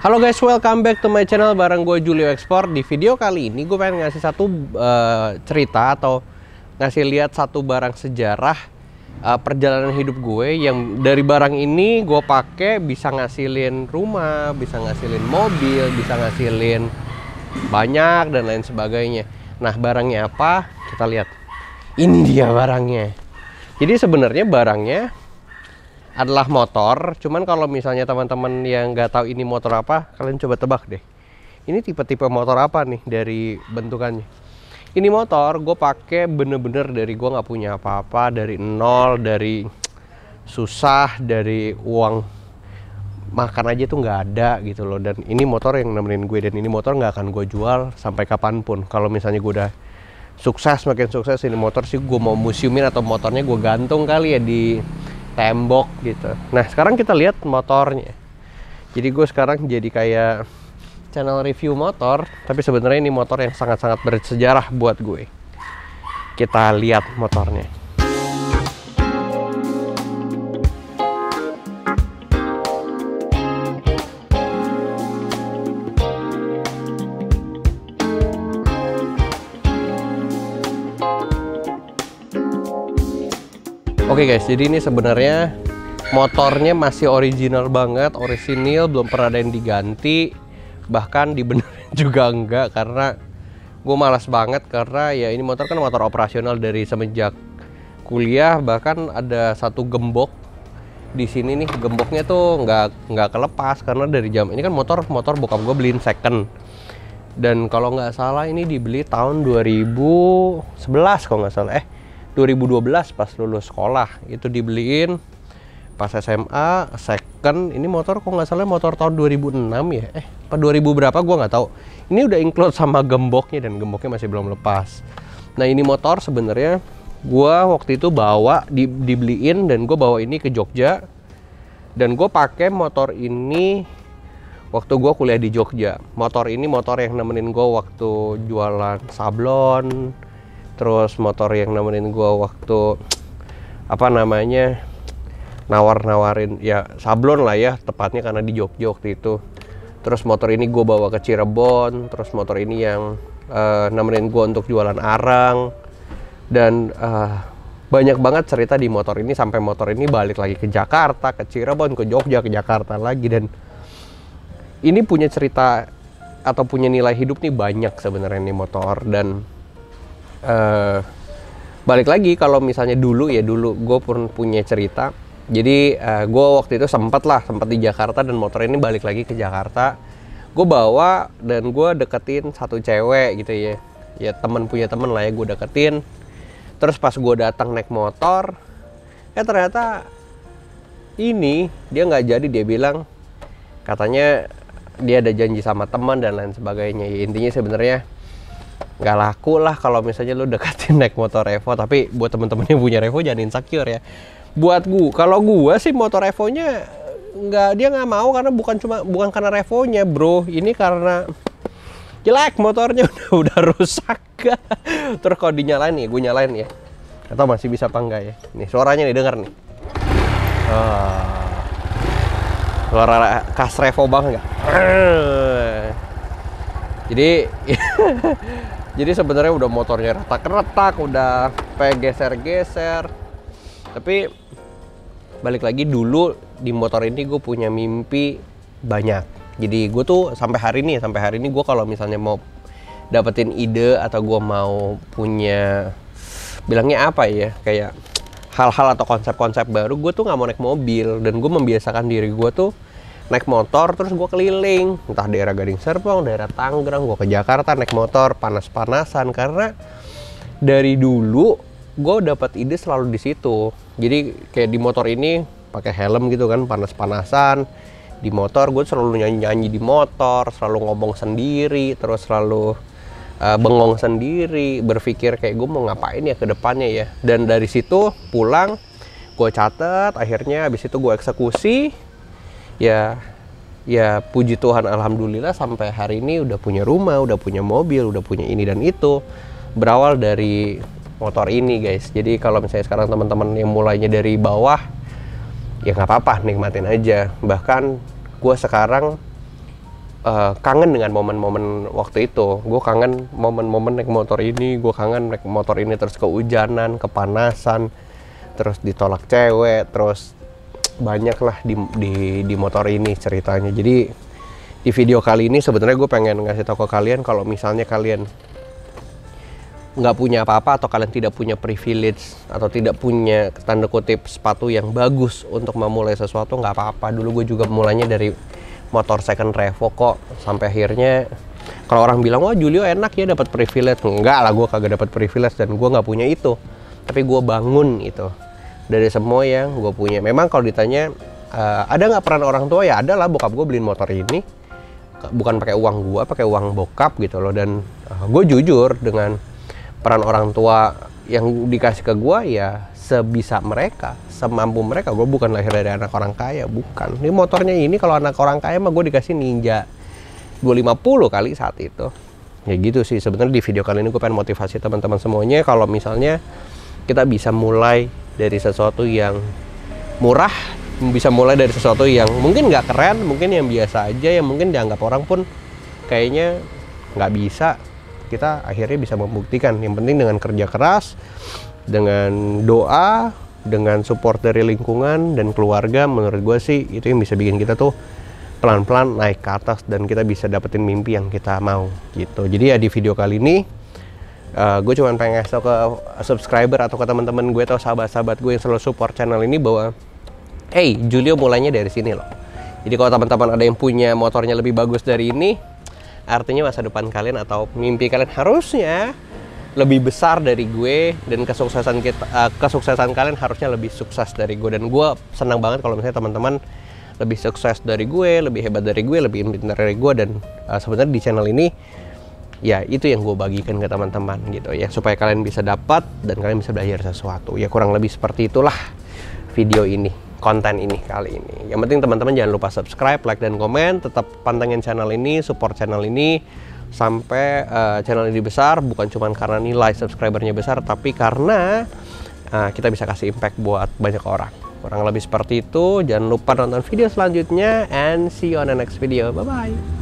Halo guys, welcome back to my channel bareng gue Julio Export. Di video kali ini gue pengen ngasih satu cerita atau ngasih lihat satu barang sejarah perjalanan hidup gue yang dari barang ini gue pakai bisa ngasilin rumah, bisa ngasilin mobil, bisa ngasilin banyak dan lain sebagainya. Nah, barangnya apa? Kita lihat. Ini dia barangnya. Jadi sebenarnya barangnya adalah motor, cuman kalau misalnya teman-teman yang nggak tahu ini motor apa, kalian coba tebak deh. Ini tipe-tipe motor apa nih dari bentukannya? Ini motor gue pakai bener-bener dari gue nggak punya apa-apa, dari nol, dari susah, dari uang makan aja tuh nggak ada gitu loh. Dan ini motor yang nemenin gue, dan ini motor nggak akan gue jual sampai kapanpun. Kalau misalnya gue udah sukses, makin sukses, ini motor sih gue mau museumin atau motornya gue gantung kali ya di tembok gitu. Nah, sekarang kita lihat motornya. Jadi gue sekarang jadi kayak channel review motor, tapi sebenarnya ini motor yang sangat-sangat bersejarah buat gue. Kita lihat motornya. Oke guys, jadi ini sebenarnya motornya masih original banget, orisinil, belum pernah ada yang diganti, bahkan dibenerin juga enggak, karena gue malas banget. Karena ya ini motor kan motor operasional dari semenjak kuliah, bahkan ada satu gembok di sini nih, gemboknya tuh nggak kelepas karena dari jam ini kan motor bokap gue beliin second, dan kalau nggak salah ini dibeli tahun 2011 kalau nggak salah, 2012 pas lulus sekolah itu dibeliin pas SMA second. Ini motor kok nggak salah motor tahun 2006 ya, apa 2000 berapa gue nggak tahu. Ini udah include sama gemboknya, dan gemboknya masih belum lepas. Nah, ini motor sebenarnya gue waktu itu bawa dibeliin, dan gue bawa ini ke Jogja, dan gue pakai motor ini waktu gue kuliah di Jogja. Motor ini motor yang nemenin gue waktu jualan sablon. Terus motor yang nemenin gue waktu nawar-nawarin ya sablon lah ya, tepatnya karena di Jogja waktu itu. Terus motor ini gue bawa ke Cirebon. Terus motor ini yang nemenin gue untuk jualan arang. Dan banyak banget cerita di motor ini, sampai motor ini balik lagi ke Jakarta, ke Cirebon, ke Jogja, ke Jakarta lagi. Dan ini punya cerita atau punya nilai hidup nih banyak sebenarnya nih motor. Dan balik lagi kalau misalnya dulu gue pun punya cerita. Jadi gue waktu itu sempat di Jakarta, dan motor ini balik lagi ke Jakarta gue bawa, dan gue deketin satu cewek gitu ya punya temen lah ya, gue deketin. Terus pas gue datang naik motor, ternyata ini dia nggak jadi. Dia bilang katanya dia ada janji sama teman dan lain sebagainya. Ya, intinya sebenarnya nggak laku lah kalau misalnya lu deketin naik motor Evo. Tapi buat temen-temen yang punya Revo jangan insecure ya. Buat kalau gue sih motor Evonya dia nggak mau, karena bukan karena Revonya bro, ini karena jelek motornya, udah rusak. Terus kalau dinyalain nih, gue nyalain ya, atau masih bisa apa enggak ya. Nih suaranya nih, denger nih, suara khas Revo banget nggak? Jadi sebenarnya udah motornya retak-retak, udah kayak geser-geser. Tapi balik lagi, dulu di motor ini gue punya mimpi banyak. Jadi gue tuh sampai hari ini gue kalau misalnya mau dapetin ide atau gue mau punya, bilangnya apa ya, kayak hal-hal atau konsep-konsep baru, gue tuh nggak mau naik mobil. Dan gue membiasakan diri gue tuh naik motor, terus gue keliling entah daerah Gading Serpong, daerah Tangerang, gue ke Jakarta naik motor panas-panasan. Karena dari dulu gue dapat ide selalu di situ. Jadi kayak di motor ini pakai helm gitu kan, panas-panasan. Di motor gue selalu nyanyi-nyanyi di motor, selalu ngomong sendiri, terus selalu bengong sendiri, berpikir kayak gue mau ngapain ya ke depannya ya. Dan dari situ pulang gue catat, akhirnya habis itu gue eksekusi. Ya puji Tuhan, alhamdulillah sampai hari ini udah punya rumah, udah punya mobil, udah punya ini dan itu. Berawal dari motor ini guys. Jadi kalau misalnya sekarang teman-teman yang mulainya dari bawah, ya nggak apa-apa, nikmatin aja. Bahkan gue sekarang kangen dengan momen-momen waktu itu. Gue kangen momen-momen naik motor ini, gue kangen naik motor ini terus kehujanan, kepanasan, terus ditolak cewek, terus banyak lah di motor ini ceritanya. Jadi di video kali ini sebenarnya gue pengen ngasih tahu ke kalian kalau misalnya kalian nggak punya apa-apa atau kalian tidak punya privilege atau tidak punya tanda kutip sepatu yang bagus untuk memulai sesuatu, nggak apa-apa. Dulu gue juga mulainya dari motor second Revo kok, sampai akhirnya kalau orang bilang wah Julio enak ya dapat privilege, enggak lah, gue kagak dapat privilege dan gue nggak punya itu, tapi gue bangun itu dari semua yang gue punya. Memang kalau ditanya ada nggak peran orang tua, ya ada lah. Bokap gue beliin motor ini bukan pakai uang gue, pakai uang bokap gitu loh. Dan gue jujur dengan peran orang tua yang dikasih ke gue ya sebisa mereka, semampu mereka. Gue bukan lahir dari anak orang kaya, bukan. Ini motornya ini kalau anak orang kaya mah gue dikasih Ninja 250 kali saat itu. Ya gitu sih sebenarnya. Di video kali ini gue pengen motivasi teman-teman semuanya kalau misalnya kita bisa mulai dari sesuatu yang murah, bisa mulai dari sesuatu yang mungkin nggak keren, mungkin yang biasa aja, yang mungkin dianggap orang pun kayaknya nggak bisa. Kita akhirnya bisa membuktikan. Yang penting dengan kerja keras, dengan doa, dengan support dari lingkungan dan keluarga, menurut gue sih itu yang bisa bikin kita tuh pelan-pelan naik ke atas dan kita bisa dapetin mimpi yang kita mau gitu. Jadi ya di video kali ini gue cuma pengen ngasih tau ke subscriber atau ke teman-teman gue atau sahabat-sahabat gue yang selalu support channel ini bahwa hey, Julio mulainya dari sini loh. Jadi kalau teman-teman ada yang punya motornya lebih bagus dari ini, artinya masa depan kalian atau mimpi kalian harusnya lebih besar dari gue, dan kesuksesan kalian harusnya lebih sukses dari gue. Dan gue senang banget kalau misalnya teman-teman lebih sukses dari gue, lebih hebat dari gue, lebih pintar dari gue. Dan sebenarnya di channel ini ya itu yang gue bagikan ke teman-teman gitu ya, supaya kalian bisa dapat dan kalian bisa belajar sesuatu. Ya kurang lebih seperti itulah video ini, konten ini kali ini. Yang penting teman-teman jangan lupa subscribe, like, dan komen. Tetap pantengin channel ini, support channel ini sampai channel ini besar. Bukan cuma karena nilai subscribernya besar, tapi karena kita bisa kasih impact buat banyak orang. Kurang lebih seperti itu. Jangan lupa nonton video selanjutnya, and see you on the next video. Bye bye.